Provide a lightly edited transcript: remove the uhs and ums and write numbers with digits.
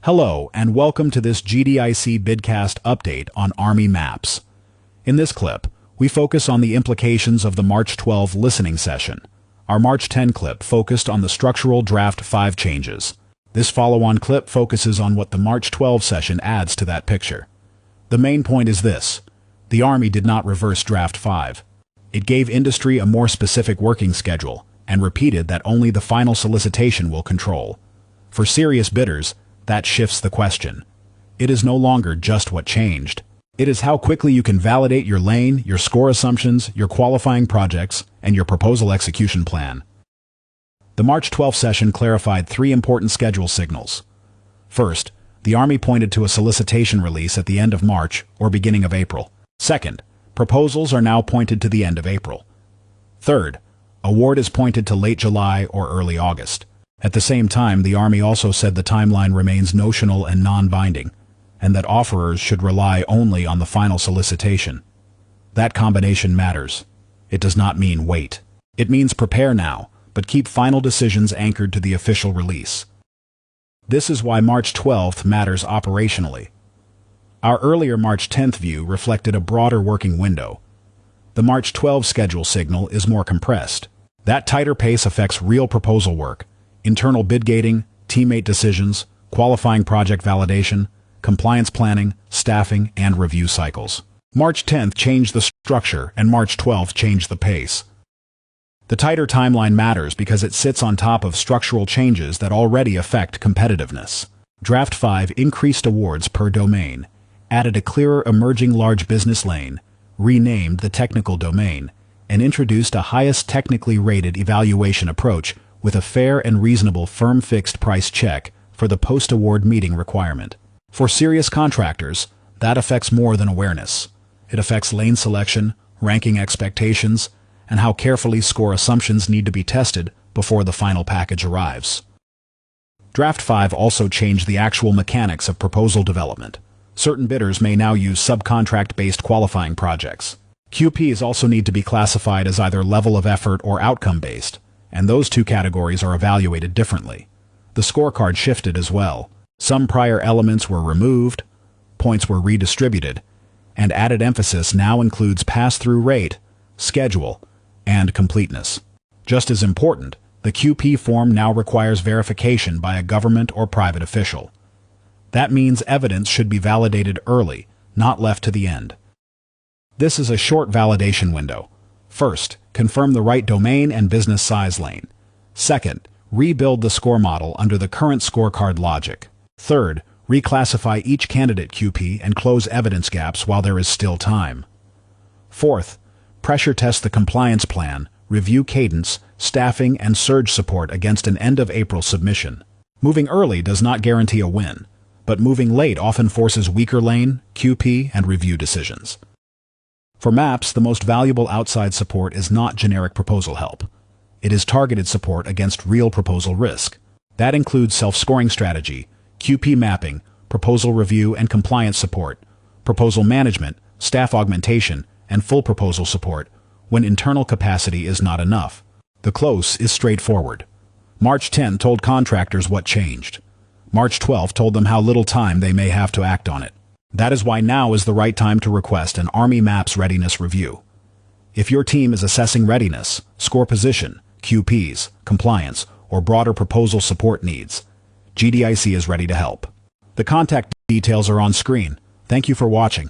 Hello, and welcome to this GDIC BidCast update on Army maps. In this clip, we focus on the implications of the March 12 listening session. Our March 10 clip focused on the structural Draft 5 changes. This follow-on clip focuses on what the March 12 session adds to that picture. The main point is this: the Army did not reverse Draft 5. It gave industry a more specific working schedule and repeated that only the final solicitation will control. For serious bidders, that shifts the question. It is no longer just what changed. It is how quickly you can validate your lane, your score assumptions, your qualifying projects, and your proposal execution plan. The March 12 session clarified three important schedule signals. First, the Army pointed to a solicitation release at the end of March or beginning of April. Second, proposals are now pointed to the end of April. Third, award is pointed to late July or early August. At the same time, the Army also said the timeline remains notional and non-binding, and that offerers should rely only on the final solicitation. That combination matters. It does not mean wait. It means prepare now, but keep final decisions anchored to the official release. This is why March 12th matters operationally. Our earlier March 10th view reflected a broader working window. The March 12 schedule signal is more compressed. That tighter pace affects real proposal work: internal bid gating, teammate decisions, qualifying project validation, compliance planning, staffing, and review cycles. March 10th changed the structure, and March 12th changed the pace. The tighter timeline matters because it sits on top of structural changes that already affect competitiveness. Draft 5 increased awards per domain, added a clearer emerging large business lane, renamed the technical domain, and introduced a highest technically rated evaluation approach with a fair and reasonable firm fixed price check for the post-award meeting requirement. For serious contractors, that affects more than awareness. It affects lane selection, ranking expectations, and how carefully score assumptions need to be tested before the final package arrives. Draft 5 also changed the actual mechanics of proposal development. Certain bidders may now use subcontract-based qualifying projects. QPs also need to be classified as either level of effort or outcome-based, and those two categories are evaluated differently. The scorecard shifted as well. Some prior elements were removed, points were redistributed, and added emphasis now includes pass-through rate, schedule, and completeness. Just as important, the QP form now requires verification by a government or private official. That means evidence should be validated early, not left to the end. This is a short validation window. First, confirm the right domain and business size lane. Second, rebuild the score model under the current scorecard logic. Third, reclassify each candidate QP and close evidence gaps while there is still time. Fourth, pressure test the compliance plan, review cadence, staffing, and surge support against an end-of-April submission. Moving early does not guarantee a win, but moving late often forces weaker lane, QP, and review decisions. For maps, the most valuable outside support is not generic proposal help. It is targeted support against real proposal risk. That includes self-scoring strategy, QP mapping, proposal review and compliance support, proposal management, staff augmentation, and full proposal support when internal capacity is not enough. The close is straightforward. March 10 told contractors what changed. March 12 told them how little time they may have to act on it. That is why now is the right time to request an Army Maps readiness review. If your team is assessing readiness, score position, QPs, compliance, or broader proposal support needs, GDIC is ready to help. The contact details are on screen. Thank you for watching.